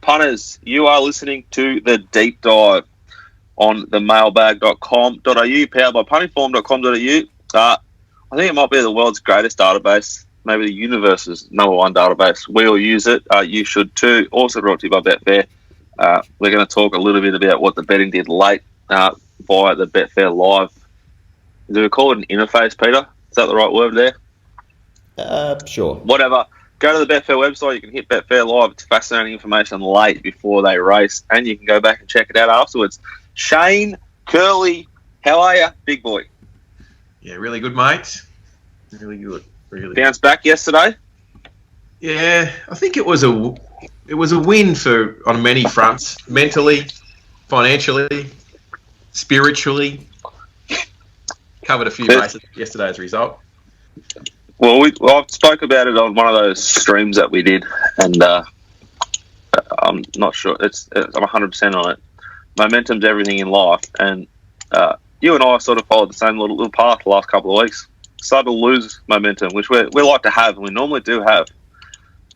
Punters, you are listening to The Deep Dive on the mailbag.com.au, powered by puntingform.com.au. I think it might be the world's greatest database, maybe the universe's number one database. We all use it. You should too. Also brought to you by Betfair. We're going to talk a little bit about what the betting did late via the Betfair Live. Do we call it an interface, Peter? Is that the right word there? Sure. Whatever. Go to the Betfair website. You can hit Betfair Live. It's fascinating information late before they race, and you can go back and check it out afterwards. Shane, Curly, how are you, big boy? Yeah, really good, mate. Really good. Really Bounced back yesterday? Yeah, I think it was a win on many fronts. Mentally, financially, spiritually. Covered a few races yesterday as a result. Well, I spoke about it on one of those streams that we did, and I'm not sure. I'm 100% on it. Momentum's everything in life, and you and I sort of followed the same little path the last couple of weeks. Started to lose momentum, which we like to have, and we normally do have.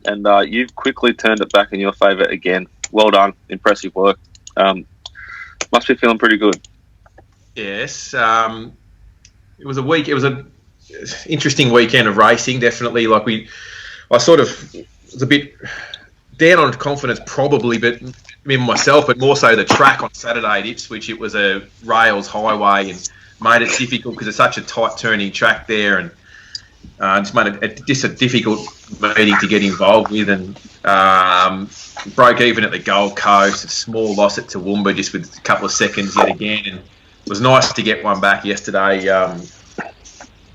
And you've quickly turned it back in your favour again. Well done. Impressive work. Must be feeling pretty good. Yes. It was an interesting weekend of racing, definitely. I sort of was a bit down on confidence probably, but myself, but more so the track on Saturday at Ipswich. It was a rails highway and made it difficult because it's such a tight turning track there, and just made it just a difficult meeting to get involved with, and broke even at the Gold Coast, a small loss at Toowoomba just with a couple of seconds yet again, and it was nice to get one back yesterday.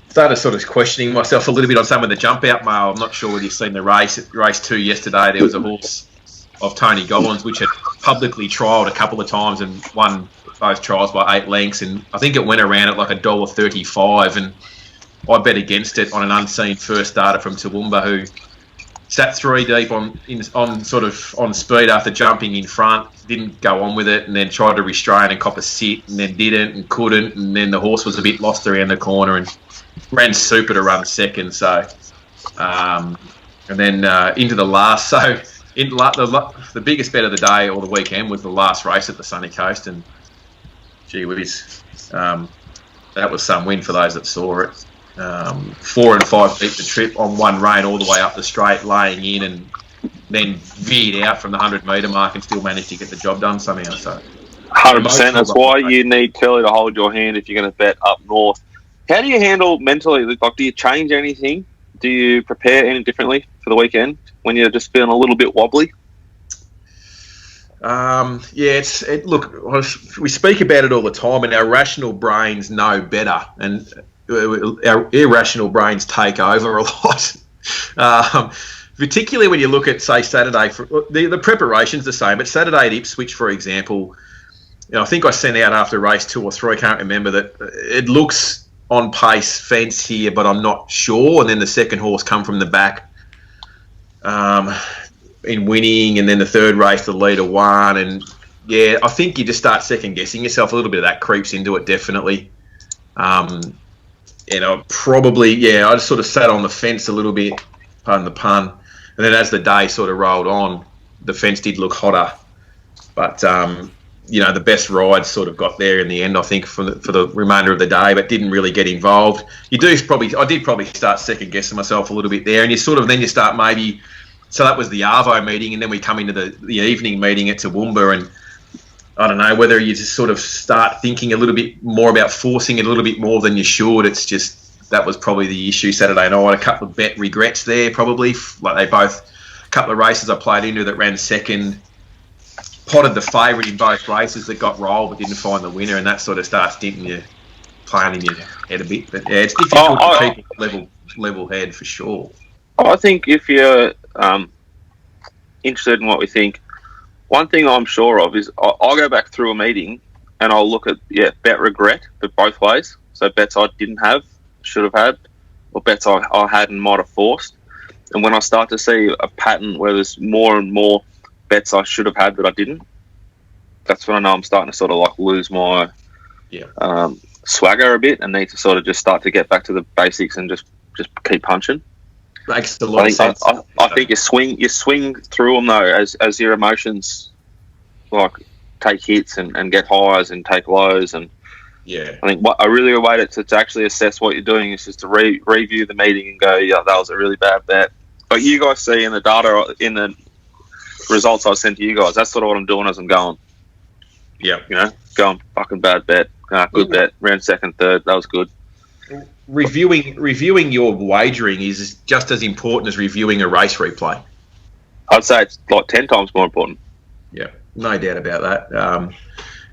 Started sort of questioning myself a little bit on some of the jump out mail. I'm not sure whether you've seen the race 2 yesterday. There was a horse of Tony Gollins which had publicly trialled a couple of times and won both trials by 8 lengths, and I think it went around at like $1.35, and I bet against it on an unseen first starter from Toowoomba who sat 3 deep on speed after jumping in front, didn't go on with it, and then tried to restrain and cop a sit, and then didn't and couldn't, and then the horse was a bit lost around the corner and ran super to run second. So, and then into the last. So, the biggest bet of the day or the weekend was the last race at the Sunny Coast, and gee whiz, that was some win for those that saw it. 4 and 5 beat the trip on one rein all the way up the straight, laying in, and then veered out from the 100-metre mark and still managed to get the job done somehow. So, 100%. That's why you need Curly to hold your hand if you're going to bet up north. How do you handle mentally? Like, do you change anything? Do you prepare any differently for the weekend when you're just feeling a little bit wobbly? Look, we speak about it all the time, and our rational brains know better, and our irrational brains take over a lot. Particularly when you look at, say, Saturday. The preparation's the same, but Saturday at Ipswich, for example, I think I sent out after race 2 or 3, I can't remember, that it looks on pace fence here, but I'm not sure. And then the second horse come from the back in winning, and then the third race the leader won, and yeah, I think you just start second guessing yourself. A little bit of that creeps into it, definitely. I just sort of sat on the fence a little bit, pardon the pun, and then as the day sort of rolled on, the fence did look hotter, but the best rides sort of got there in the end, I think, for the remainder of the day, but didn't really get involved. I did probably start second guessing myself a little bit there, and you start maybe. So that was the Arvo meeting, and then we come into the evening meeting at Toowoomba, and I don't know whether you just sort of start thinking a little bit more about forcing it a little bit more than you should. It's just that was probably the issue Saturday night. A couple of bet regrets there, probably. Like a couple of races I played into that ran second, potted the favourite in both races that got rolled but didn't find the winner, and that sort of starts dinting you, playing in your head a bit. But yeah, it's difficult to keep a level head for sure. I think if you're interested in what we think, one thing I'm sure of is I'll go back through a meeting and I'll look at bet regret, but both ways. So bets I didn't have, should have had, or bets I had and might have forced. And when I start to see a pattern where there's more and more bets I should have had that I didn't, that's when I know I'm starting to sort of like lose my swagger a bit and need to sort of just start to get back to the basics and just keep punching. Makes a lot of sense. I think you swing through them though as your emotions like take hits and get highs and take lows, and yeah, I think a really good way to actually assess what you're doing is just to review the meeting and go, yeah, that was a really bad bet. But you guys see in the data, in the results I sent to you guys, that's sort of what I'm doing as I'm going. Yeah, going fucking bad bet, good bet, round second, third, that was good. Reviewing your wagering is just as important as reviewing a race replay. I'd say it's like 10 times more important. Yeah, no doubt about that.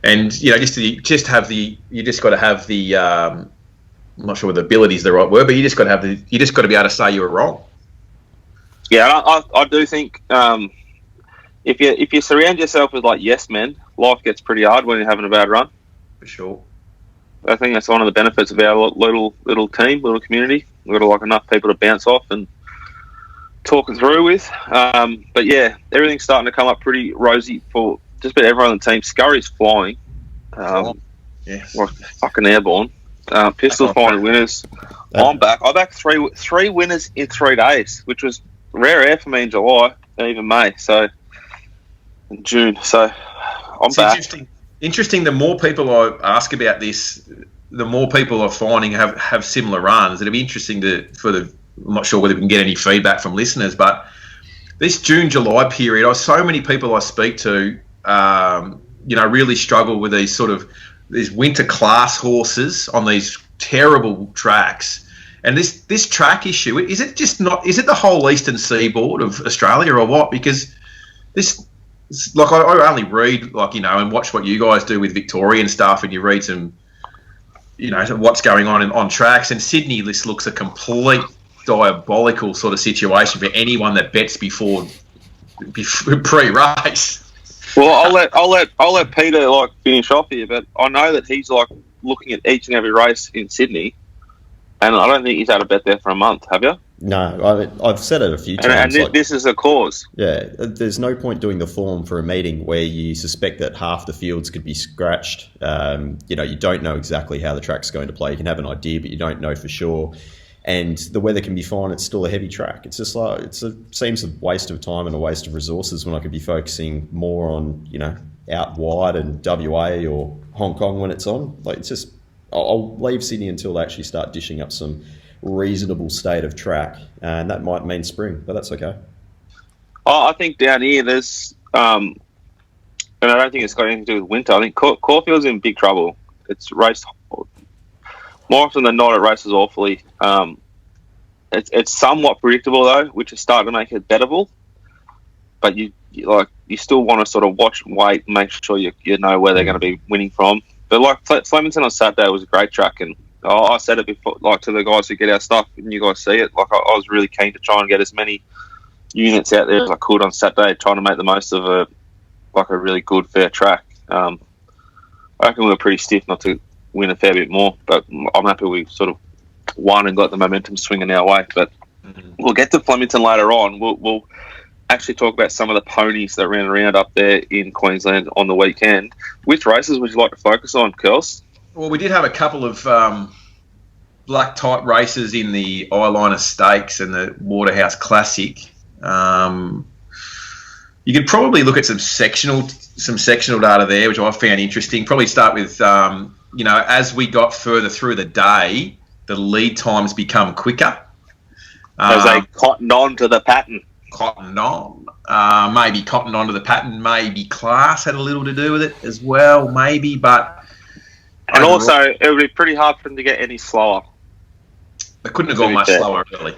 And you just got to have the. I'm not sure whether ability is the right word, but you just got to be able to say you were wrong. Yeah, I do think if you surround yourself with like yes men, life gets pretty hard when you're having a bad run. For sure. I think that's one of the benefits of our little team, little community. We've got like enough people to bounce off and talk it through with. But yeah, everything's starting to come up pretty rosy for just about everyone on the team. Scurry's flying. Yes. Like fucking airborne. Pistol's finding winners. I'm back. I backed three winners in 3 days, which was rare air for me in July and even May. So in June. So I'm back. Interesting. The more people I ask about this, the more people are finding have similar runs. It'll be interesting I'm not sure whether we can get any feedback from listeners, but this June-July period, so many people I speak to, really struggle with these winter class horses on these terrible tracks. And this track issue, is it the whole eastern seaboard of Australia or what? Because this, like, I only read, and watch what you guys do with Victoria and stuff, and you read some, what's going on tracks. And Sydney, this looks a complete diabolical sort of situation for anyone that bets before pre-race. Well, I'll let Peter finish off here, but I know that he's looking at each and every race in Sydney, and I don't think he's had a bet there for a month. Have you? No, I've said it a few times. And this is a cause. Yeah, there's no point doing the form for a meeting where you suspect that half the fields could be scratched. You don't know exactly how the track's going to play. You can have an idea, but you don't know for sure. And the weather can be fine. It's still a heavy track. It's just seems a waste of time and a waste of resources when I could be focusing more on, out wide and WA or Hong Kong when it's on. I'll leave Sydney until they actually start dishing up some reasonable state of track, and that might mean spring, but that's okay. I think down here there's, and I don't think it's got anything to do with winter. I think Caulfield's in big trouble. It's raced more often than not. It races awfully. It's somewhat predictable though, which is starting to make it bettable. But you still want to sort of watch and wait and make sure you know where they're going to be winning from. But Flemington on Saturday was a great track, and I said it before, to the guys who get our stuff, and you guys see it. I was really keen to try and get as many units out there as I could on Saturday, trying to make the most of a really good, fair track. I reckon we were pretty stiff not to win a fair bit more, but I'm happy we sort of won and got the momentum swinging our way. But we'll get to Flemington later on. We'll actually talk about some of the ponies that ran around up there in Queensland on the weekend. Which races would you like to focus on, Kels? Well, we did have a couple of black type races in the Eyeliner Stakes and the Waterhouse Classic. You could probably look at some sectional data there, which I found interesting. Probably start with as we got further through the day, the lead times become quicker. As they cottoned on to the pattern. Maybe cotton onto the pattern, maybe class had a little to do with it as well, maybe, but... And also, it would be pretty hard for them to get any slower. They couldn't have gone much slower, really.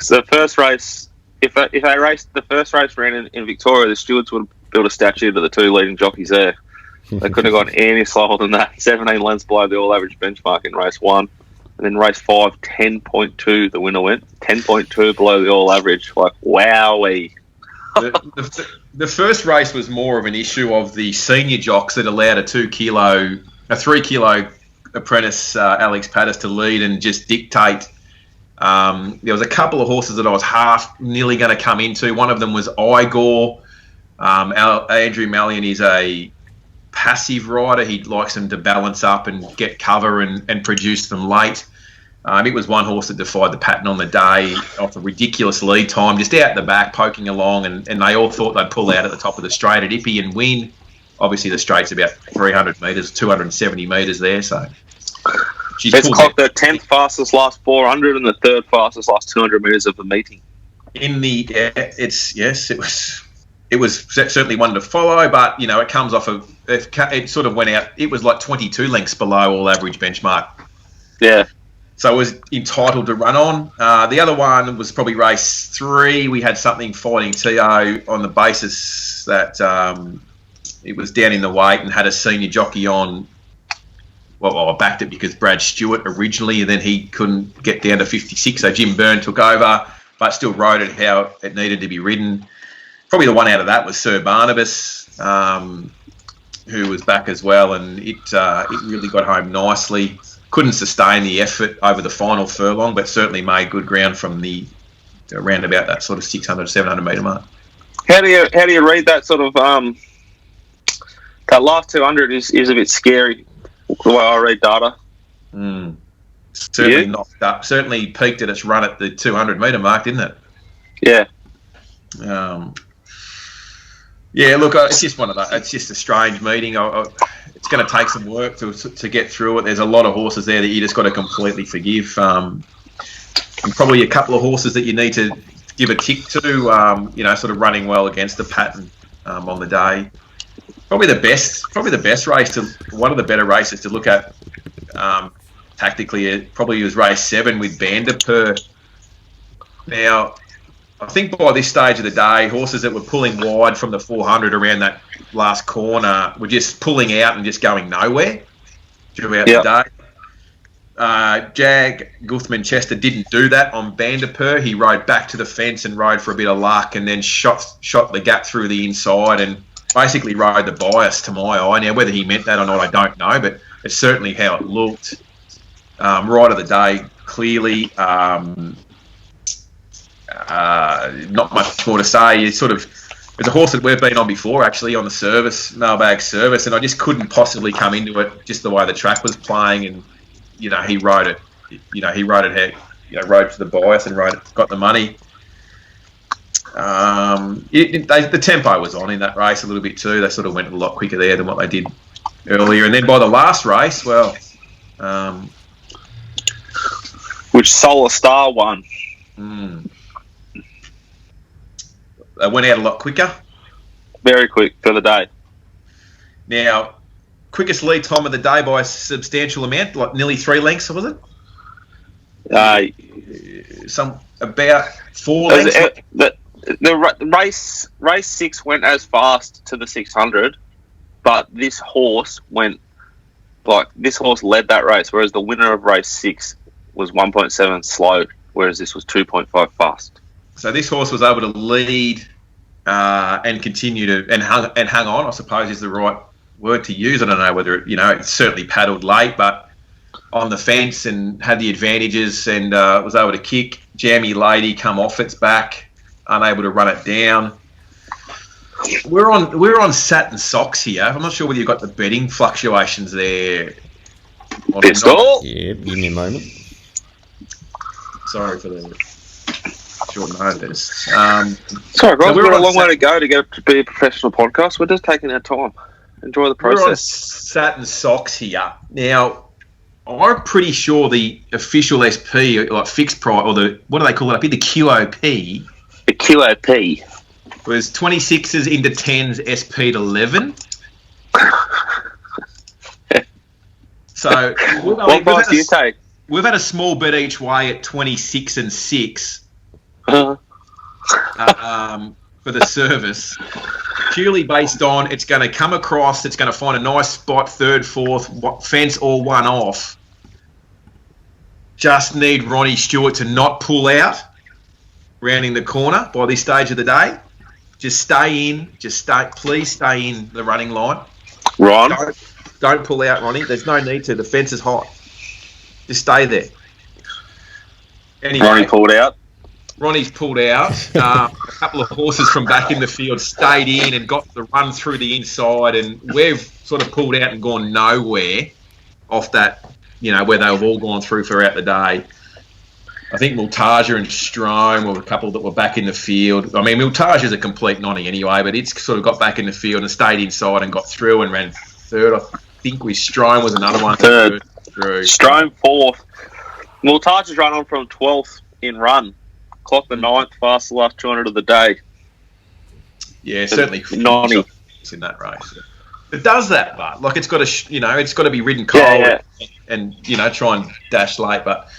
So the first race, if they raced, the first race ran in Victoria, the stewards would have built a statue to the two leading jockeys there. They couldn't have gone any slower than that. 17 lengths below the all-average benchmark in race 1. And then race 5, 10.2, the winner went. 10.2 below the all-average. Wowee. The first race was more of an issue of the senior jocks that allowed a 3 kilo apprentice, Alex Pattis, to lead and just dictate. There was a couple of horses that I was nearly going to come into. One of them was Igor. Andrew Mallion is a passive rider. He likes them to balance up and get cover and produce them late. It was one horse that defied the pattern on the day off a ridiculous lead time, just out the back, poking along, and they all thought they'd pull out at the top of the straight at Ippy and win. Obviously, the straight's about 300 metres, 270 metres there, so... It's clocked the 10th fastest last 400 and the 3rd fastest last 200 metres of the meeting. It was certainly one to follow, but, you know, it comes off of... It sort of went out... It was like 22 lengths below all average benchmark. Yeah. So it was entitled to run on. The other one was probably race 3. We had something fighting T.O. on the basis that it was down in the weight and had a senior jockey on. Well, I backed it because Brad Stewart originally, and then he couldn't get down to 56, so Jim Byrne took over, but still rode it how it needed to be ridden. Probably the one out of that was Sir Barnabas, who was back as well, and it really got home nicely. Couldn't sustain the effort over the final furlong, but certainly made good ground from the around about that sort of 600, 700 metre mark. How do you read that sort of that last 200 is a bit scary the way I read data. Certainly knocked up. Certainly peaked at its run at the 200 metre mark, didn't it? Yeah. Yeah. Look, it's just one of those. It's just a strange meeting. It's going to take some work to get through it. There's a lot of horses there that you just got to completely forgive. And probably a couple of horses that you need to give a tick to. Sort of running well against the pattern on the day. Probably the best race one of the better races to look at tactically. It probably was race 7 with Vanderpur. Now, I think by this stage of the day, horses that were pulling wide from the 400 around that last corner were just pulling out and just going nowhere throughout the day. Jag Guthmann-Chester didn't do that on Vanderpur. He rode back to the fence and rode for a bit of luck, and then shot the gap through the inside and basically rode the bias to my eye. Now, whether he meant that or not, I don't know, but it's certainly how it looked. Right of the day, clearly. Not much more to say. It's a horse that we've been on before, actually, on the service, mailbag service, and I just couldn't possibly come into it just the way the track was playing, and he rode it. Rode to the bias and got the money. The tempo was on in that race a little bit too. They sort of went a lot quicker there than what they did earlier, and then by the last race, which Solar Star won. They went out a lot quicker. Very quick for the day. Now, quickest lead time of the day by a substantial amount, like nearly 3 lengths, was it? About 4 lengths. The race 6 went as fast to the 600, but this horse led that race, whereas the winner of race 6 was 1.7 slow, whereas this was 2.5 fast. So this horse was able to lead and continue to and hung on, I suppose is the right word to use. I don't know whether it certainly paddled late, but on the fence and had the advantages and was able to kick. Jammy Lady come off its back, unable to run it down. We're on satin socks here. I'm not sure whether you've got the betting fluctuations there. Pistol. Yeah, give me a moment. Sorry for the short notice. Sorry, guys. We've got a long way to go to get to be a professional podcast. We're just taking our time. Enjoy the process. We're on satin socks here. Now, I'm pretty sure the official SP, like fixed price, or what do they call it? I think the QOP. The QOP was 26s into 10s SP to 11. So what price do you take? We've had a small bet each way at 26 and 6 for the service. Purely based on it's going to come across, it's going to find a nice spot, 3rd, 4th, fence or one off. Just need Ronnie Stewart to not pull out, rounding the corner by this stage of the day. Just stay in. Please stay in the running line. Ron. Don't pull out, Ronnie. There's no need to. The fence is hot. Just stay there. Anyway, Ronnie pulled out. Ronnie's pulled out. A couple of horses from back in the field stayed in and got the run through the inside, and we've sort of pulled out and gone nowhere off that where they've all gone through throughout the day. I think Multaja and Strome were a couple that were back in the field. I mean, Multaja's a complete nonny anyway, but it's sort of got back in the field and stayed inside and got through and ran third. I think Strome was another one. Third. Strome fourth. Multaja's run on from 12th in run. Clocked the 9th, fast the last 200 of the day. Yeah, certainly nonny in that race. It does that, but like it's got to, it's got to be ridden cold and try and dash late. But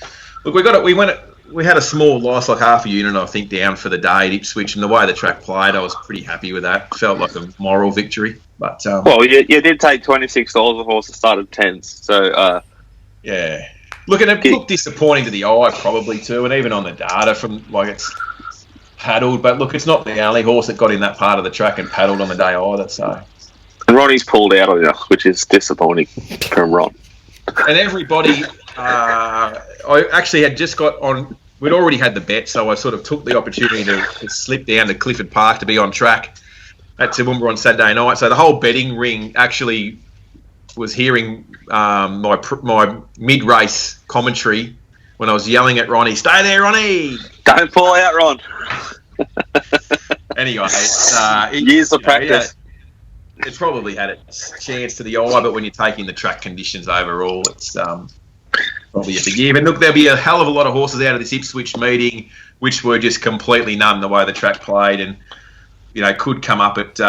look, we had a small loss, like half a unit, I think, down for the day at Ipswich, and the way the track played, I was pretty happy with that. Felt like a moral victory. But well, you did take $26 a horse that started 10s, so yeah. Look, and it looked disappointing to the eye, probably too, and even on the data from it's paddled. But look, it's not the only horse that got in that part of the track and paddled on the day either. So, and Ronnie's pulled out on you, which is disappointing from Ron. And everybody, I actually had just got on. We'd already had the bet, so I sort of took the opportunity to slip down to Clifford Park to be on track at Toowoomba on Saturday night. So the whole betting ring actually was hearing my mid-race commentary when I was yelling at Ronnie, "Stay there, Ronnie! Don't pull out, Ron." Anyway, years of practice. It probably had its chance to the eye, but when you're taking the track conditions overall, it's probably a big year. But look, there'll be a hell of a lot of horses out of this Ipswich meeting, which were just completely none the way the track played, and could come up at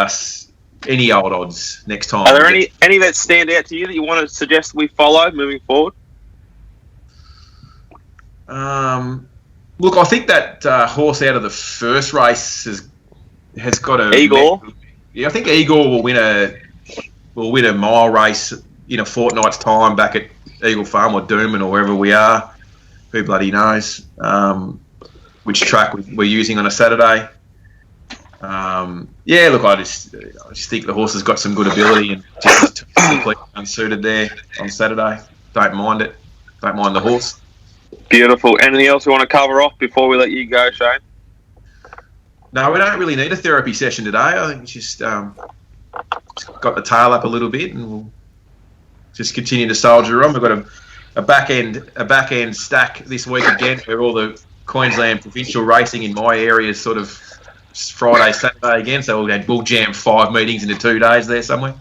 any old odds next time. Are there any that stand out to you that you want to suggest we follow moving forward? Look, I think that horse out of the first race has got a Igor. Yeah, I think Igor will win a mile race in a fortnight's time back at Eagle Farm or Dooman or wherever we are. Who bloody knows which track we're using on a Saturday. Look, I just think the horse has got some good ability and just completely unsuited there on Saturday. Don't mind it. Don't mind the horse. Beautiful. Anything else we want to cover off before we let you go, Shane? No, we don't really need a therapy session today. I think just got the tail up a little bit, and we'll just continue to soldier on. We've got a back end stack this week again, where all the Queensland provincial racing in my area is sort of Friday, Saturday again. So we'll jam 5 meetings into 2 days there somewhere.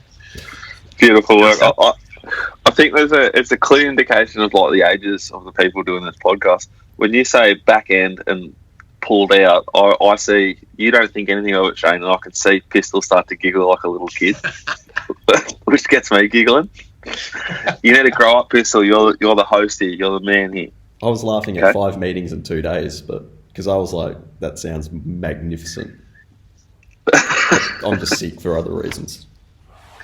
Beautiful work. I think it's a clear indication of the ages of the people doing this podcast. When you say back end and pulled out, I see you don't think anything of it, Shane, and I can see Pistol start to giggle like a little kid, which gets me giggling. You need to grow up, Pistol. You're the host here. You're the man here. I was laughing at 5 meetings in 2 days, but because I was like, that sounds magnificent. I'm just sick for other reasons.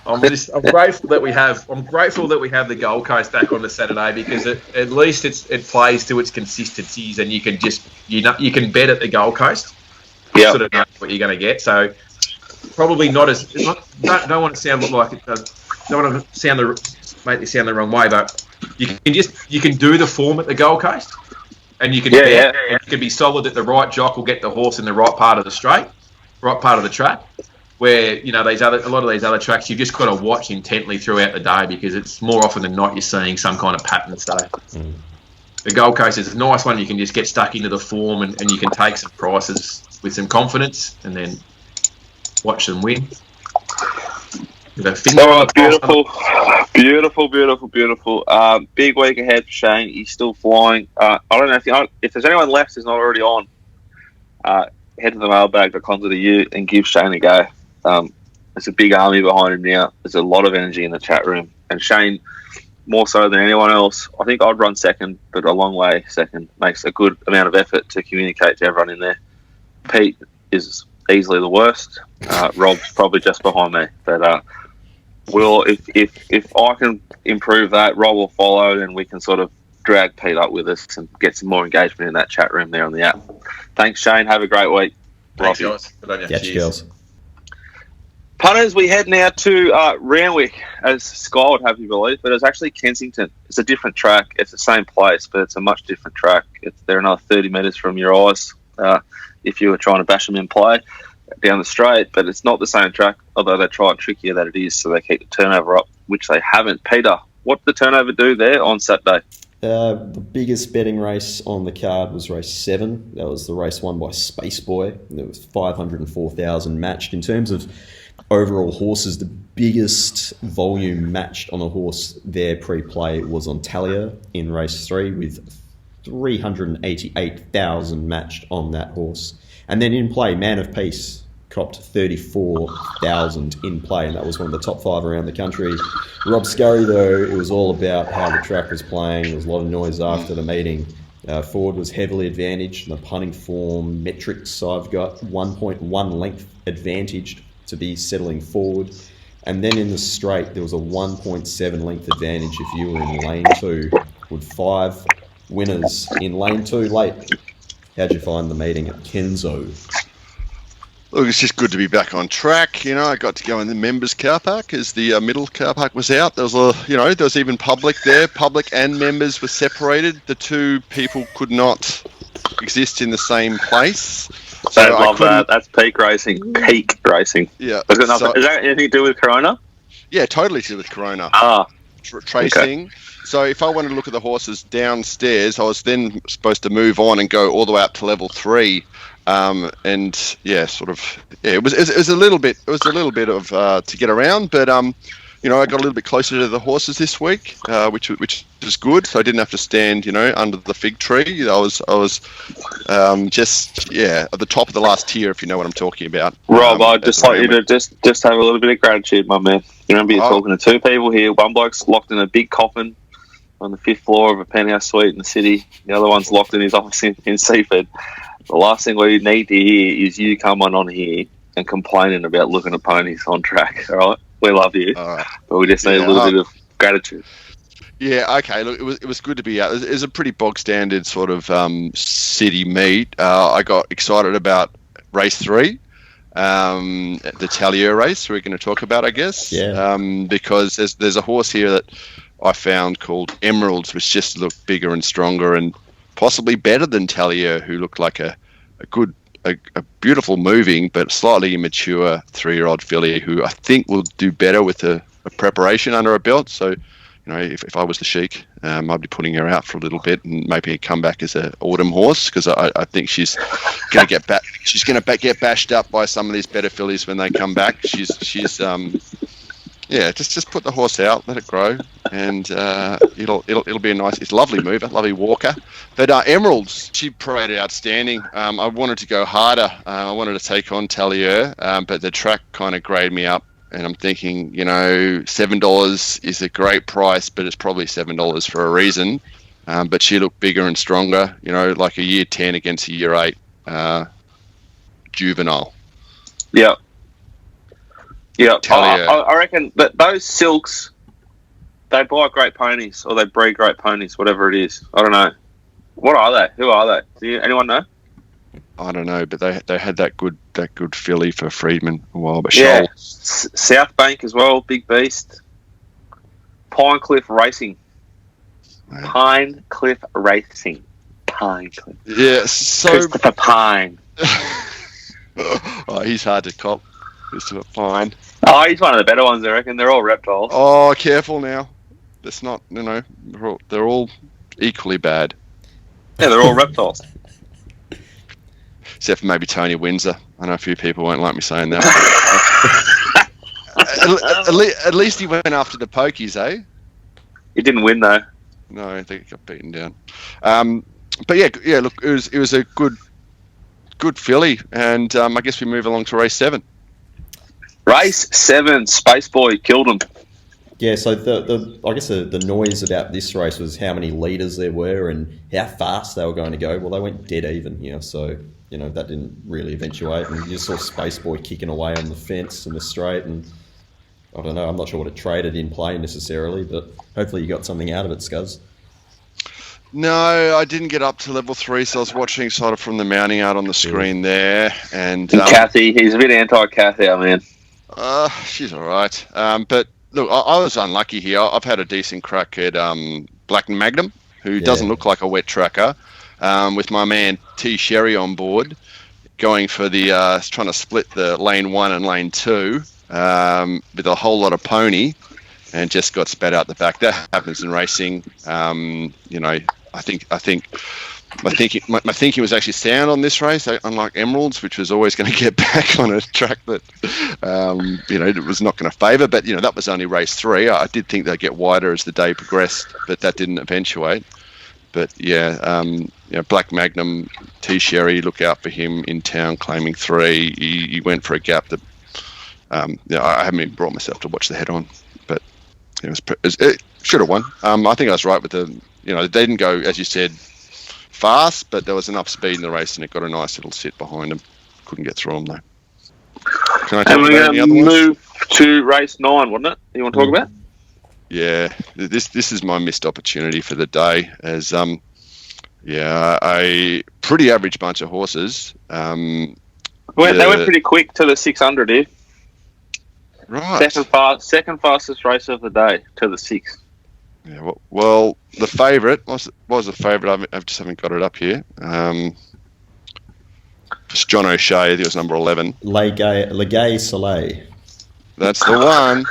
I'm grateful that we have the Gold Coast back on the Saturday, because at least it plays to its consistencies, and you can you can bet at the Gold Coast. Yeah. Sort of know what you're going to get. So probably not as don't want to sound like it does. Don't want to make it sound the wrong way, but you can do the form at the Gold Coast, and you can bet, and you can be solid that the right jock will get the horse in the right part of the straight, right part of the track. Where a lot of these other tracks, you've just got to watch intently throughout the day, because it's more often than not you're seeing some kind of pattern. So the Gold Coast is a nice one. You can just get stuck into the form, and you can take some prices with some confidence, and then watch them win. All right, beautiful. Big week ahead for Shane. He's still flying. I don't know if there's anyone left who's not already on. Head to the mailbag.com.au and give Shane a go. There's a big army behind him now. There's a lot of energy in the chat room. And Shane, more so than anyone else, I think I'd run second, but a long way second. Makes a good amount of effort to communicate to everyone in there. Pete is easily the worst. Rob's probably just behind me. But if I can improve that, Rob will follow, and we can sort of drag Pete up with us and get some more engagement in that chat room there on the app. Thanks, Shane. Have a great week. Thanks, guys. Catch girls. Punters, we head now to Randwick, as Sky would have you believe, but it's actually Kensington. It's a different track. It's the same place, but it's a much different track. They're another 30 metres from your eyes if you were trying to bash them in play down the straight, but it's not the same track, although they try and trick you that it is, so they keep the turnover up, which they haven't. Peter, What did the turnover do there on Saturday? The biggest betting race on the card was race 7. That was the race won by Spaceboy. There was 504,000 matched. In terms of overall horses, the biggest volume matched on a horse there pre-play was on Talia in race 3 with 388,000 matched on that horse. And then in play, Man of Peace copped 34,000 in play, and that was one of the top 5 around the country. Rob Scurry, though, it was all about how the track was playing. There was a lot of noise after the meeting. Ford was heavily advantaged in the punting form metrics. I've got 1.1 length advantaged to be settling forward. And then in the straight, there was a 1.7 length advantage if you were in lane 2 with 5 winners in lane 2 late. How'd you find the meeting at Kenso? Look, it's just good to be back on track. I got to go in the members' car park as the middle car park was out. There was there was even public there. Public and members were separated. The two people could not exist in the same place. So I love that. That's peak racing. Peak racing. Yeah. Is that anything to do with Corona? Yeah, totally to do with Corona. Tracing. Okay. So if I wanted to look at the horses downstairs, I was then supposed to move on and go all the way up to level 3. It was a little bit of to get around, but I got a little bit closer to the horses this week, which was good. So I didn't have to stand, under the fig tree. I was just at the top of the last tier, if you know what I'm talking about. Rob, I'd just like you to just have a little bit of gratitude, my man. You remember you're talking to 2 people here. One bloke's locked in a big coffin on the 5th floor of a penthouse suite in the city. The other one's locked in his office in Seaford. The last thing we need to hear is you come on here and complaining about looking at ponies on track, all right? We love you, but we just need a little bit of gratitude. Yeah, okay. Look, it was good to be out. It was a pretty bog standard sort of city meet. I got excited about race 3, the Ciurleo race we're going to talk about, I guess. Yeah. Because there's a horse here that I found called Emeralds, which just looked bigger and stronger and possibly better than Ciurleo, who looked like a beautiful moving but slightly immature 3-year-old filly who I think will do better with a preparation under her belt. So, if I was the Sheik, I'd be putting her out for a little bit and maybe come back as an autumn horse, because I think she's going to get back. She's going to get bashed up by some of these better fillies when they come back. She's just put the horse out, let it grow, and it'll be a nice, it's a lovely mover, lovely walker. But Emeralds, she paraded outstanding. I wanted to go harder. I wanted to take on Ciurleo, but the track kind of graded me up, and I'm thinking, $7 is a great price, but it's probably $7 for a reason. But she looked bigger and stronger, like a year 10 against a year 8 juvenile. Yeah. Yeah, I reckon that those silks, they buy great ponies or they breed great ponies, whatever it is. I don't know. What are they? Who are they? Anyone know? I don't know, but they had that good filly for Friedman a while. But yeah, South Bank as well, big beast. Pinecliff Racing. Right. Pinecliff Racing. Pinecliff. Yeah, so Christopher Pine. He's hard to cop. Christopher Pine. Oh, he's one of the better ones, I reckon. They're all reptiles. Oh, careful now. It's not, they're all equally bad. Yeah, they're all reptiles. Except for maybe Tony Windsor. I know a few people won't like me saying that. at least he went after the pokies, eh? He didn't win, though. No, I think he got beaten down. But yeah. Look, it was a good filly, and I guess we move along to race 7. Race 7, Spaceboy killed him. Yeah, so I guess the noise about this race was how many leaders there were and how fast they were going to go. Well, they went dead even, so that didn't really eventuate, and you just saw Spaceboy kicking away on the fence in the straight, and I don't know, I'm not sure what it traded in play necessarily, but hopefully you got something out of it, Scuzz. No, I didn't get up to level 3, so I was watching sort of from the mounting out on the screen there. And Kathy, he's a bit anti-Kathy, I mean. She's all right. But look, I was unlucky here. I've had a decent crack at Black Magnum, who doesn't look like a wet tracker, with my man T. Sherry on board, going for the trying to split the lane 1 and lane 2 with a whole lot of pony. and just got spat out the back. That happens in racing. I think my thinking was actually sound on this race, unlike Emeralds, which was always going to get back on a track that it was not going to favour. But that was only race 3. I did think they'd get wider as the day progressed, but that didn't eventuate. But Black Magnum, T Sherry, look out for him in town, claiming 3. He went for a gap that I haven't even brought myself to watch the head on, but it should have won. I think I was right with they didn't go, as you said, fast, but there was enough speed in the race, and it got a nice little sit behind him. Couldn't get through him though. Can I talk and we're about any going other to ones? move to race 9, wasn't it? You want to talk about? Yeah, this is my missed opportunity for the day. As a pretty average bunch of horses. They went pretty quick to the 600 here. Right. Second fastest race of the day to the 6. Yeah. Well, the favourite was the favourite. I just haven't got it up here. It's John O'Shea. I think it was number 11. Legay Soleil. That's the one.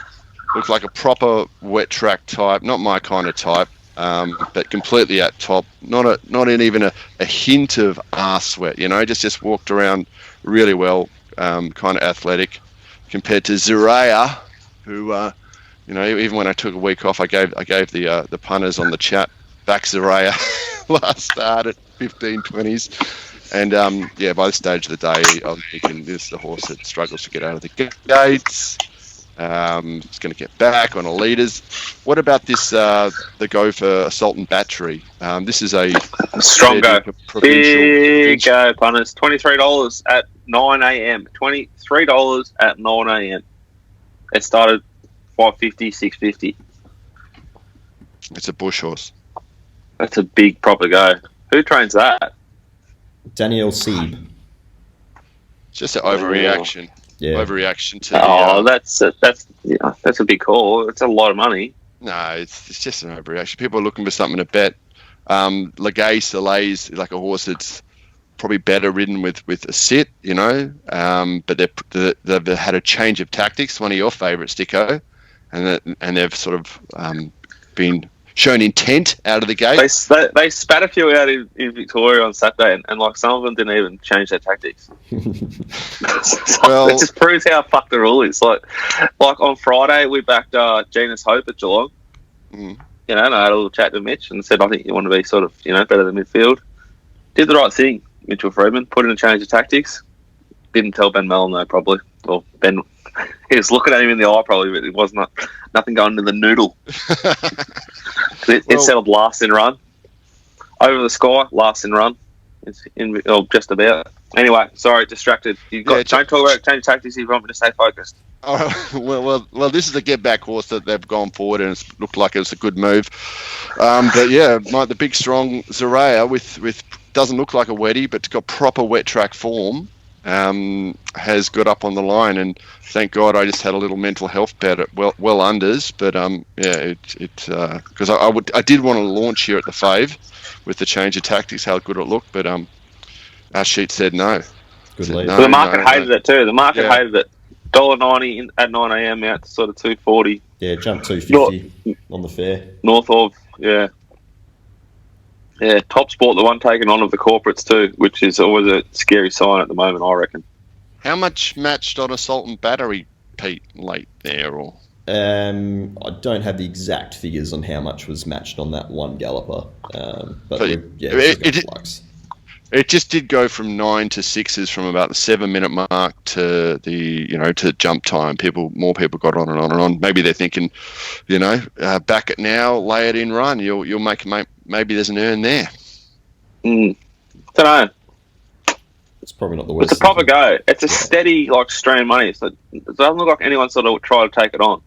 Looks like a proper wet track type. Not my kind of type, but completely at top. Not even a hint of arse sweat. Just walked around really well. Kind of athletic compared to Ciurleo, who even when I took a week off, I gave the punters on the chat back Ciurleo last start at 15:20s. And by this stage of the day, I was thinking this is the horse that struggles to get out of the gates. It's going to get back on a leaders. What about this? The go for Assault and Battery. This is a strong go. Big go, punters. $23 at 9 a.m. $23 at 9 a.m. It started $5.50, $6.50. It's a bush horse. That's a big proper go. Who trains that? Daniel Sieb. Just an overreaction. Yeah. Overreaction to that's a big call. It's a lot of money. No, it's just an overreaction. People are looking for something to bet. Legay Soleil is like a horse that's probably better ridden with a sit, but they've had a change of tactics. One of your favourites, Dicko, and they've sort of been shown intent out of the gate. They spat a few out in Victoria on Saturday, and like some of them didn't even change their tactics. Well, it just proves how fucked the rule is. Like on Friday, we backed Genus Hope at Geelong. And I had a little chat to Mitch and said, I think you want to be sort of, better than midfield. Did the right thing, Mitchell Freeman. Put in a change of tactics. Didn't tell Ben Mellon though, probably. Well, Ben, he was looking at him in the eye probably, but it was nothing going into the noodle. It settled last in run. Over the sky, last in run. It's just about. Anyway, sorry, distracted. Don't talk about change of tactics if you want me to stay focused. Oh, well, this is a get back horse that they've gone forward, and it's looked like it was a good move. But yeah, the big strong Ciurleo with doesn't look like a wetty, but it's got proper wet track form. Has got up on the line, and thank God I just had a little mental health bet at well unders. But because I did want to launch here at the fave with the change of tactics, how good it looked, but our sheet said no. Good lead. So the market hated it too. The market hated it. $1.90 at 9 a.m. out to sort of $2.40. Yeah, jumped $2.50 on the fair. North of Top Sport, the one taken on of the corporates too, which is always a scary sign at the moment, I reckon. How much matched on Assault and Battery, Pete, late there? Or I don't have the exact figures on how much was matched on that one galloper, but it just did go from 9 to 6s from about the 7-minute mark to the to jump time. More people got on and on and on. Maybe they're thinking, back it now, lay it in, run. You'll make maybe there's an earn there. Don't know. It's probably not the worst. It's a proper go. It's a steady stream of money. So it doesn't look like anyone sort of try to take it on.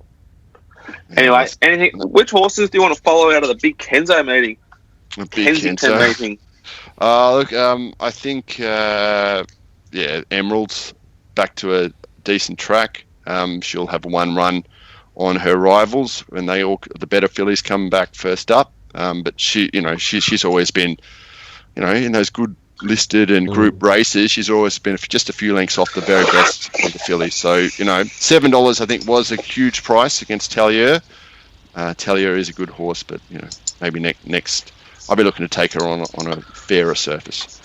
Anyway, which horses do you want to follow out of the big Kenso meeting? A big Kensington meeting. Look, I think Emerald's back to a decent track. She'll have one run on her rivals when the better fillies come back first up. But she's always been, in those good listed and group races, she's always been just a few lengths off the very best of the fillies. So, $7 I think was a huge price against Ciurleo. Talia is a good horse, but maybe next I'll be looking to take her on a fairer surface.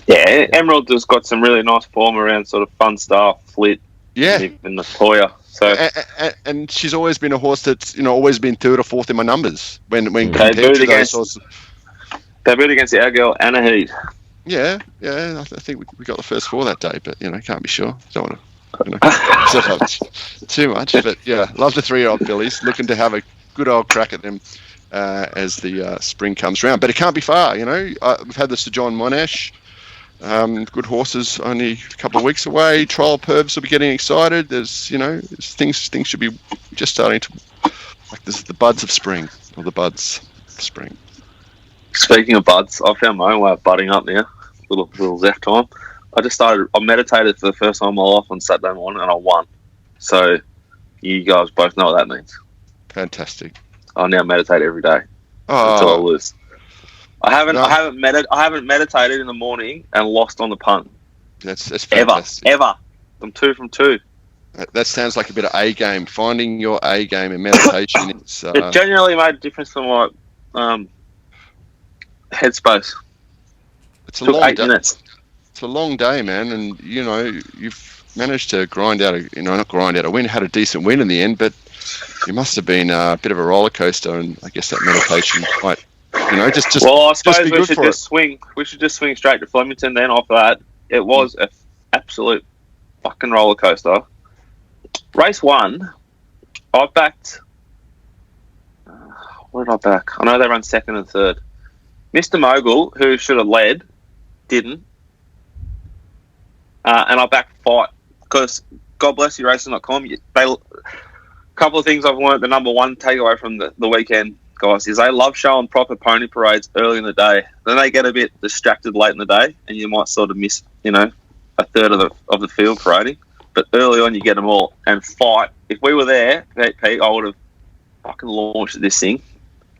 Yeah, Emerald has got some really nice form around sort of Fun Star, Flit, and even the Toya. So and she's always been a horse that's always been third or fourth in my numbers when they compared to those horses. They beat against our girl Anna Heat. Yeah, I think we got the first 4 that day, but can't be sure. Don't want to too much, but yeah, love the 3-year-old fillies. Looking to have a good old crack at them as the spring comes round. But it can't be far, We've had the Sir John Monash. Good horses only a couple of weeks away. Trial Pervs will be getting excited. There's things should be just starting to this is the buds of spring, or the buds of spring. Speaking of buds, I found my own way of budding up now. Little Zeph time. I meditated for the first time in my life on Saturday morning, and I won. So you guys both know what that means. Fantastic. I now meditate every day until I lose. I haven't meditated in the morning and lost on the punt. That's fantastic. Ever. I'm 2 from 2. That sounds like a bit of A game. Finding your A game in meditation. It genuinely made a difference to my headspace. It's a long 8 minutes. It's a long day, man, and you've managed to grind out a win. Had a decent win in the end, but you must have been a bit of a roller coaster, and I guess that meditation might. Just well, I suppose just we should just swing. We should just swing straight to Flemington. Then off that, it was an absolute fucking roller coaster. Race 1, I backed. What did I back? I know they run 2nd and 3rd. Mr. Mogul, who should have led, didn't, and I backed Fight because God bless you, racing.com. A couple of things I've learned. The number one takeaway from the weekend, guys, is they love showing proper pony parades early in the day. Then they get a bit distracted late in the day, and you might sort of miss, a third of the field parading. But early on, you get them all. And Fight, if we were there, Pete, I would have fucking launched this thing.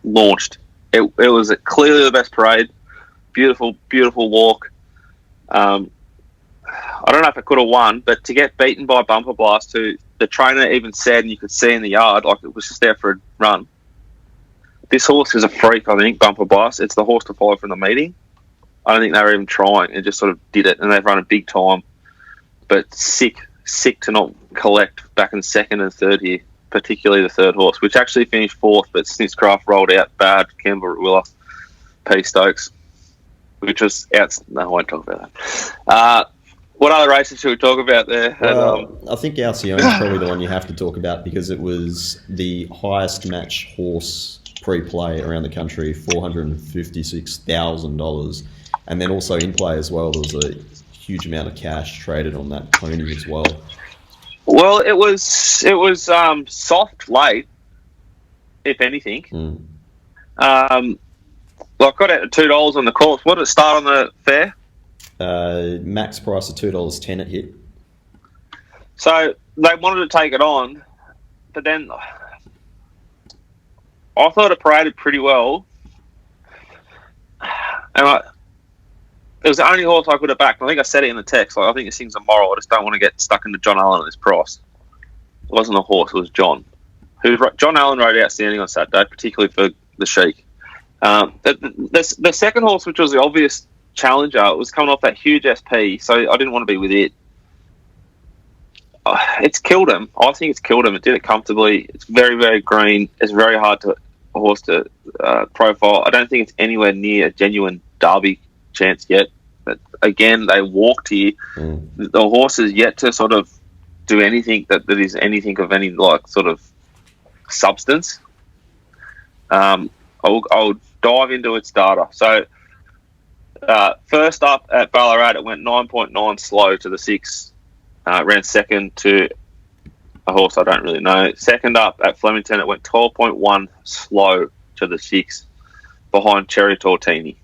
Launched. It was clearly the best parade. Beautiful, beautiful walk. I don't know if it could have won, but to get beaten by Bumper Blast, who the trainer even said, and you could see in the yard, like it was just there for a run. This horse is a freak, I think, Bumper Blast. It's the horse to follow from the meeting. I don't think they were even trying. It just sort of did it, and they've run a big time. But sick to not collect back in 2nd and 3rd here, particularly the 3rd horse, which actually finished 4th, but Snitscraft rolled out bad. Campbell Willer, P. Stokes, which was out. No, I won't talk about that. What other races should we talk about there? Well, I think Alcyone is probably the one you have to talk about because it was the highest match horse pre-play around the country, $456,000. And then also in play as well, there was a huge amount of cash traded on that pony as well. Well, it was soft late, if anything. Well, I got out at $2 on the course. What did it start on the fair? Max price of $2.10 it hit. So they wanted to take it on, but then I thought it paraded pretty well. And it was the only horse I could have backed. I think I said it in the text. Like, I think this thing's immoral. I just don't want to get stuck into John Allen at this price. It wasn't a horse. It was John. John Allen rode outstanding on Saturday, particularly for the Sheik. The second horse, which was the obvious challenger, it was coming off that huge SP, so I didn't want to be with it. It's killed him. I think it's killed him. It did it comfortably. It's very, very green. It's very hard to a horse to profile. I don't think it's anywhere near a genuine Derby chance yet. But again, they walked here. The horse is yet to sort of do anything that is anything of any sort of substance. I'll dive into its data. So first up at Ballarat, it went 9.9 slow to the 6. Ran second to a horse I don't really know. Second up at Flemington, it went 12.1 slow to the 6 behind Cherry Tortini.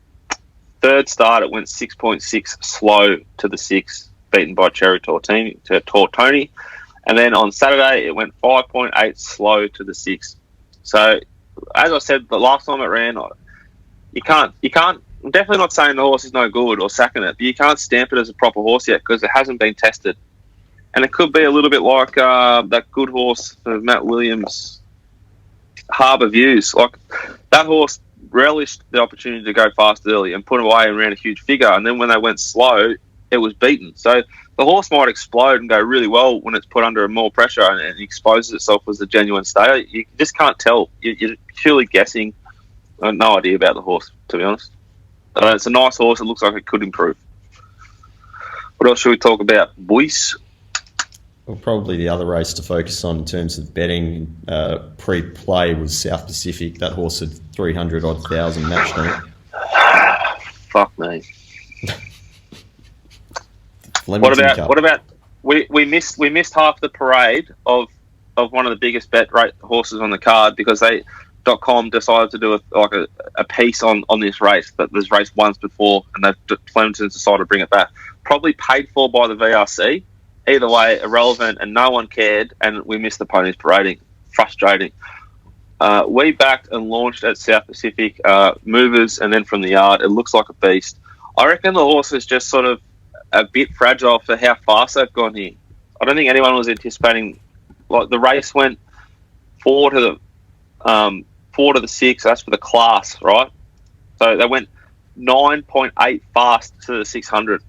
Third start, it went 6.6 slow to the 6, beaten by Cherry Tortoni. And then on Saturday, it went 5.8 slow to the 6. So, as I said, the last time it ran, you can't. I'm definitely not saying the horse is no good or sacking it, but you can't stamp it as a proper horse yet because it hasn't been tested. And it could be a little bit like that good horse for Matt Williams. harbour views. Like, that horse relished the opportunity to go fast early and put away and ran a huge figure. And then when they went slow, it was beaten. So the horse might explode and go really well when it's put under more pressure and it exposes itself as a genuine stayer. You just can't tell. You're purely guessing. I have no idea about the horse, to be honest. It's a nice horse. It looks like it could improve. What else should we talk about, boys? Well, probably the other race to focus on in terms of betting pre-play was South Pacific. That horse had 300,000 matched on it. Fuck me. What about we missed half the parade of one of the biggest bet rate horses on the card because .com decided to do a piece on this race that was raced once before, and Flemington decided to bring it back. Probably paid for by the VRC. Either way, irrelevant, and no one cared, and we missed the ponies parading. Frustrating. We backed and launched at South Pacific movers, and then from the yard, it looks like a beast. I reckon the horse is just sort of a bit fragile for how fast they've gone here. I don't think anyone was anticipating. Like, the race went 4 to the 6. That's for the class, right? So they went 9.8 fast to the 600.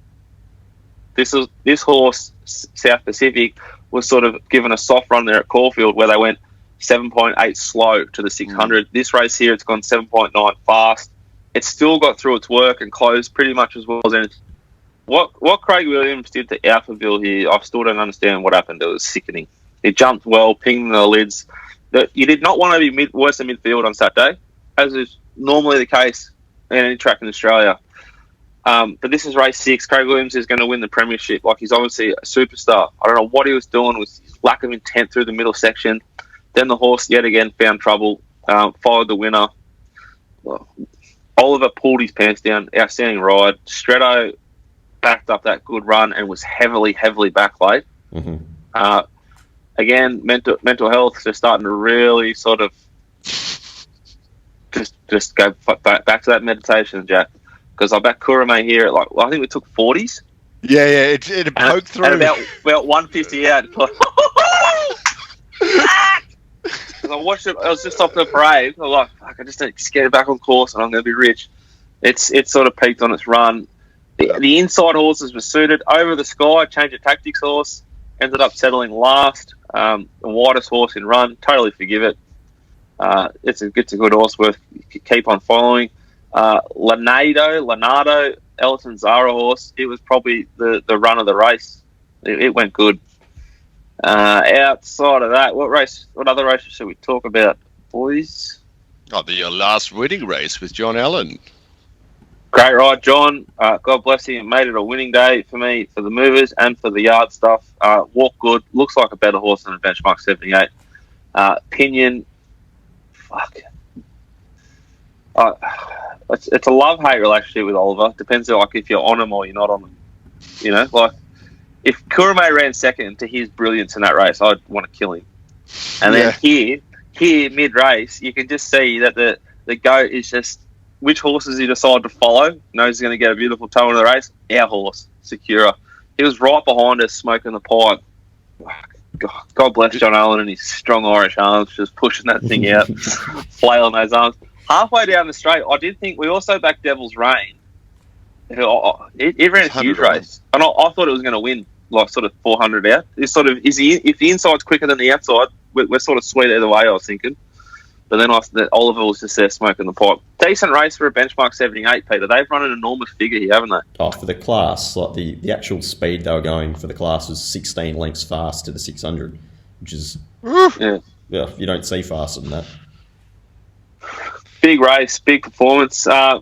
This horse, South Pacific, was sort of given a soft run there at Caulfield where they went 7.8 slow to the 600. This race here, it's gone 7.9 fast. It's still got through its work and closed pretty much as well as anything. What Craig Williams did to Alphaville here, I still don't understand what happened. It was sickening. He jumped well, pinged the lids. You did not want to be worse than midfield on Saturday, as is normally the case in any track in Australia. But this is race 6. Craig Williams is going to win the premiership. Like, he's obviously a superstar. I don't know what he was doing with his lack of intent through the middle section. Then the horse yet again found trouble, followed the winner. Well, Oliver pulled his pants down. Outstanding ride. Stretto backed up that good run and was heavily backlayed. Mm-hmm. Again, mental health just starting to really sort of just go back to that meditation, Jack. Because I backed Kurame here at I think we took 40s. Yeah, it poked through. And about 150 out. Because I watched it, I was just off the parade. I was like, fuck, I just need to get it back on course and I'm going to be rich. It's sort of peaked on its run. The inside horses were suited. Over the Sky, change of tactics horse, ended up settling last. The widest horse in run, totally forgive it. It's a good horse worth keep on following. Leonardo, Elton Zara horse. It was probably the run of the race. It went good. Outside of that, what other races should we talk about, boys? Your last winning race with John Allen. Great ride, John. God bless him. Made it a winning day for me, for the movers and for the yard stuff. Walk good. Looks like a better horse than a benchmark 78. Pinion. Fuck. It's a love-hate relationship with Oliver. Depends if you're on him or you're not on him. You know, if Kurame ran second to his brilliance in that race, I'd want to kill him. And then here mid-race, you can just see that the goat is just which horses he decided to follow. Knows he's going to get a beautiful toe in the race. Our horse, Secura. He was right behind us, smoking the pipe. God bless John Allen and his strong Irish arms, just pushing that thing out, flailing those arms. Halfway down the straight, I did think we also backed Devil's Reign. It ran a huge race, and I thought it was going to win, sort of 400 out. It's sort of if the inside's quicker than the outside, we're sort of sweet either way. I was thinking, but then Oliver was just there smoking the pipe. Decent race for a benchmark 78, Peter. They've run an enormous figure here, haven't they? Oh, for the class, the actual speed they were going for the class was 16 lengths fast to the 600, which is you don't see faster than that. Big race, big performance. I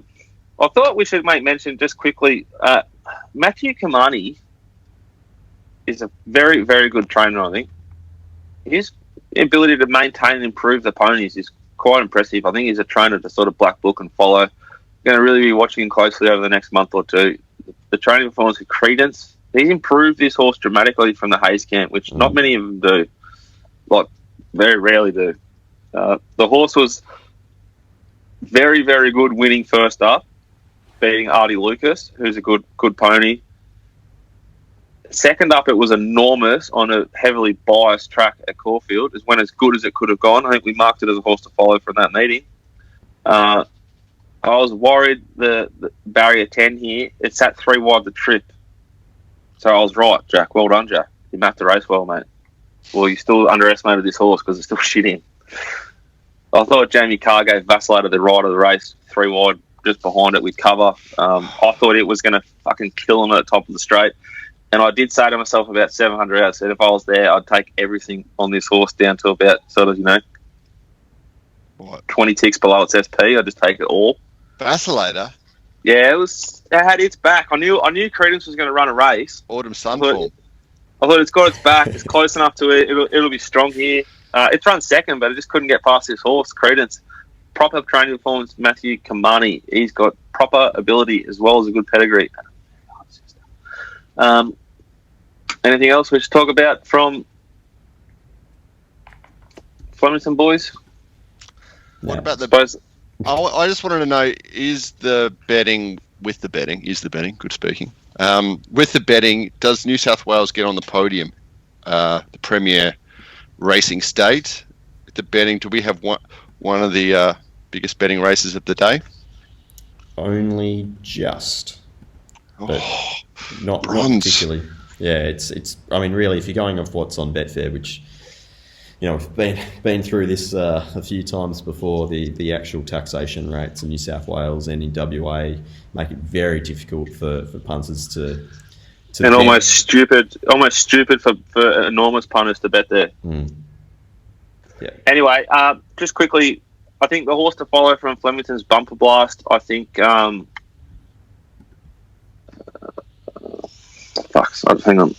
thought we should make mention just quickly. Matthew Kamani is a very, very good trainer, I think. His ability to maintain and improve the ponies is quite impressive. I think he's a trainer to sort of black book and follow. Going to really be watching him closely over the next month or two. The training performance with Credence, he's improved this horse dramatically from the Hayes camp, which not many of them do. Very rarely do. The horse was very, very good winning first up, beating Artie Lucas, who's a good pony. Second up, it was enormous on a heavily biased track at Caulfield. It went as good as it could have gone. I think we marked it as a horse to follow from that meeting. I was worried the barrier 10 here. It sat 3 wide the trip. So I was right, Jack. Well done, Jack. You mapped the race well, mate. Well, you still underestimated this horse because it's still shit in. I thought Jamie Cargate vacillated the ride of the race 3 wide just behind it with cover. I thought it was going to fucking kill him at the top of the straight. And I did say to myself about 700 out. I said if I was there, I'd take everything on this horse down to about sort of, 20 ticks below its SP. I'd just take it all. Vacillator? Yeah, it had its back. I knew Credence was going to run a race. Autumn Sunfall. I thought it's got its back. It's close enough to it. It'll be strong here. It's run second, but it just couldn't get past this horse, Credence. Proper training performance, Matthew Kamani. He's got proper ability as well as a good pedigree. Anything else we should talk about from Flemington boys? What about the... I just wanted to know, is the betting, with the betting, does New South Wales get on the podium, the premier racing state? With the betting, do we have one of the biggest betting races of the day? Only just. But not particularly. Yeah, it's. I mean, really, if you're going off what's on Betfair, which, we've been through this a few times before, the actual taxation rates in New South Wales and in WA make it very difficult for punters to and bet. almost stupid for enormous punters to bet there. Yeah. Anyway, just quickly, I think the horse to follow from Flemington's Bumper Blast, I think... hang on.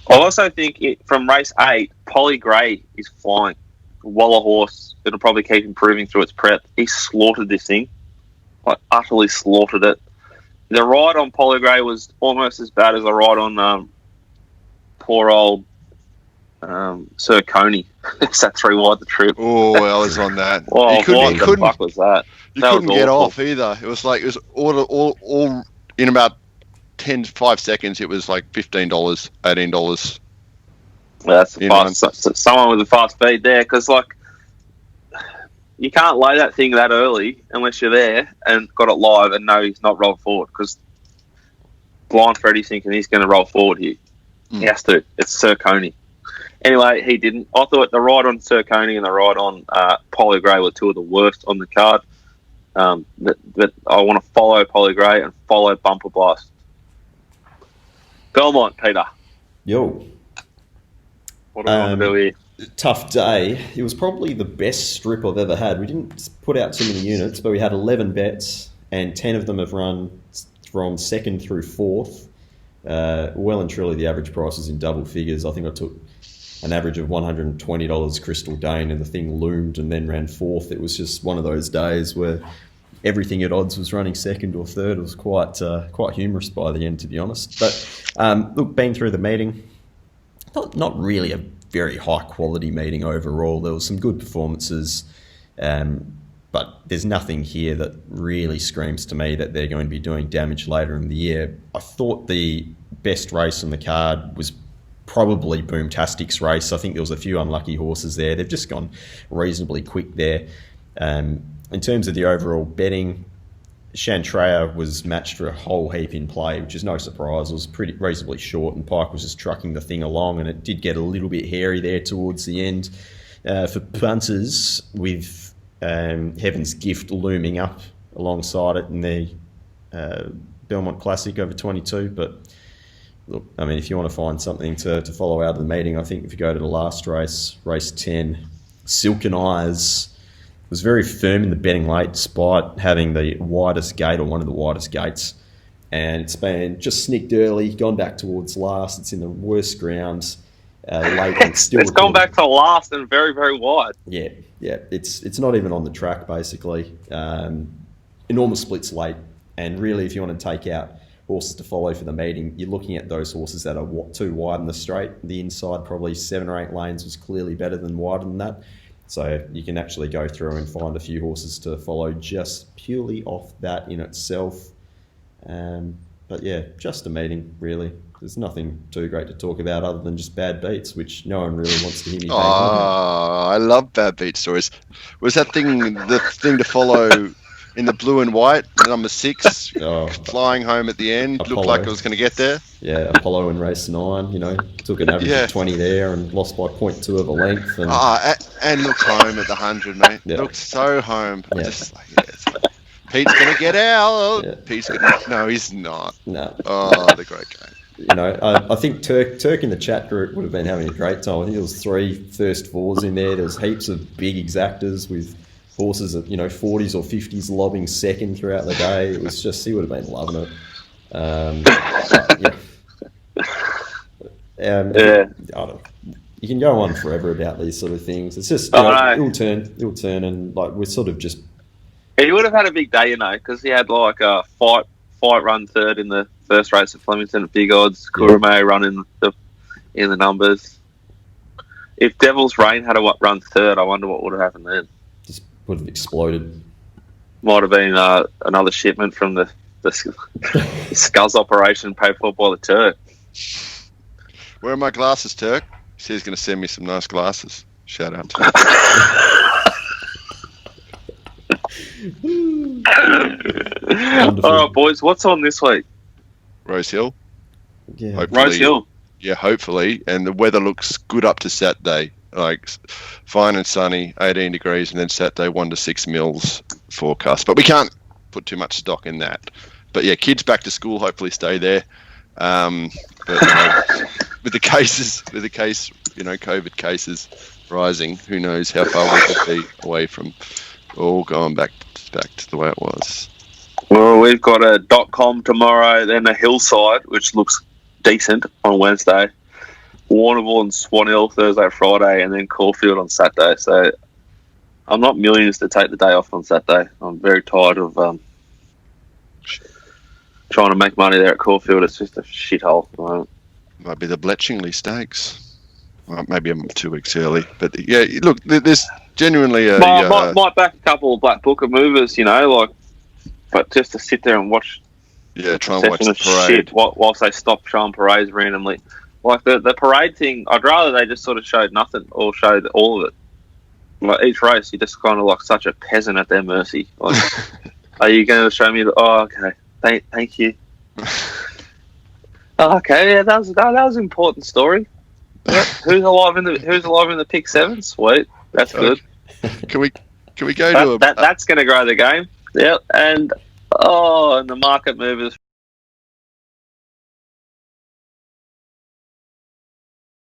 I also think from race 8, Polly Gray is flying. Waller horse. It'll probably keep improving through its prep. He slaughtered this thing. Like, utterly slaughtered it. The ride on Polly Gray was almost as bad as the ride on poor old Ciurleo. Sat 3 wide the trip. Oh, I was on that. Well, what the fuck was that? You couldn't get off either. It was all in about 5 seconds. It was like $15, $18. Well, that's fast. Someone with a fast speed there, because you can't lay that thing that early unless you're there and got it live and know he's not rolled forward, because Blind Freddy's thinking he's going to roll forward here. He has to. It's Ciurleo. Anyway, he didn't. I thought the ride on Ciurleo and the ride on Polly Gray were 2 of the worst on the card. But I want to follow Polly Gray and follow Bumper Blast. Belmont, Peter. Yo. What do we want to do here? Tough day. It was probably the best strip I've ever had. We didn't put out too many units, but we had 11 bets, and 10 of them have run from 2nd through 4th. Well and truly, the average price is in double figures. I think I took an average of $120 Crystal Dane, and the thing loomed and then ran 4th. It was just one of those days where everything at odds was running 2nd or 3rd. It was quite humorous by the end, to be honest. But look, been through the meeting, not really a very high quality meeting overall. There was some good performances, but there's nothing here that really screams to me that they're going to be doing damage later in the year. I thought the best race on the card was probably Boomtastic's race. I think there was a few unlucky horses there. They've just gone reasonably quick there. In terms of the overall betting, Chantraya was matched for a whole heap in play, which is no surprise. It was pretty reasonably short, and Pike was just trucking the thing along, and it did get a little bit hairy there towards the end. For punters, with Heaven's Gift looming up alongside it in the Belmont Classic over 22, but look, I mean, if you want to find something to follow out of the meeting, I think if you go to the last race, race 10, Silken Eyes was very firm in the betting late, despite having the widest gate, or one of the widest gates. And it's been just snicked early, gone back towards last. It's in the worst grounds late. It's gone back to last and very, very wide. Yeah. It's not even on the track, basically. Enormous splits late. And really, if you want to take out horses to follow for the meeting, you're looking at those horses that are too wide in the straight. The inside, probably 7 or 8 lanes, was clearly better than wider than that. So you can actually go through and find a few horses to follow just purely off that in itself. But But yeah, just a meeting, really. There's nothing too great to talk about other than just bad beats, which no one really wants to hear me bang on. I love bad beat stories. Was that the thing to follow in the blue and white, number 6, flying home at the end? Apollo. Looked like it was going to get there. Yeah, Apollo in race 9, took an average of 20 there and lost by 0.2 of a length. And looked home at the 100, mate. Yeah. Looked so home. Yeah. Just like, Pete's going to get out. Yeah. Pete's gonna, no, he's not. No. Oh, the great game. I think Turk in the chat group would have been having a great time. I think there was 3 first fours in there. There was heaps of big exactors with horses at 40s or 50s lobbing second throughout the day. It was just, he would have been loving it. I don't know. You can go on forever about these sort of things. It's just it'll turn, and like we're sort of just. He would have had a big day, because he had like a fight run third in the first race at Flemington at big odds. Ciurleo running in the numbers. If Devil's Reign had run third, I wonder what would have happened then. Just would have exploded. Might have been another shipment from the Scuzz operation paid for by the Turk. Where are my glasses, Turk? He said he's going to send me some nice glasses. Shout out to him. All right, boys. What's on this week? Rose Hill. Yeah. Hopefully, Rose Hill. Yeah, hopefully. And the weather looks good up to Saturday. Like fine and sunny, 18 degrees, and then Saturday 1 to 6 mils forecast. But we can't put too much stock in that. But yeah, kids back to school. Hopefully, stay there. But with the COVID cases rising, who knows how far we could be away from all going back to the way it was. Well, we've got a .com tomorrow, then a Hillside, which looks decent on Wednesday. Warrnambool and Swan Hill Thursday, Friday, and then Caulfield on Saturday. So I'm not millions to take the day off on Saturday. I'm very tired of trying to make money there at Caulfield. It's just a shithole. Might be the Bletchingley Stakes. Well, maybe I'm 2 weeks early, but yeah, look, there's genuinely a might back a couple of Black Booker movers, but just to sit there and watch. Yeah, try and watch the parade shit whilst they stop showing parades randomly. Like the parade thing, I'd rather they just sort of showed nothing or showed all of it. Like each race, you're just kind of like such a peasant at their mercy. Like, are you going to show me? Okay, thank you. Okay, yeah, that was an important story. Yep. Who's alive in the pick 7? Sweet, that's good. Can we go to that's going to grow the game. Yeah, and the market movers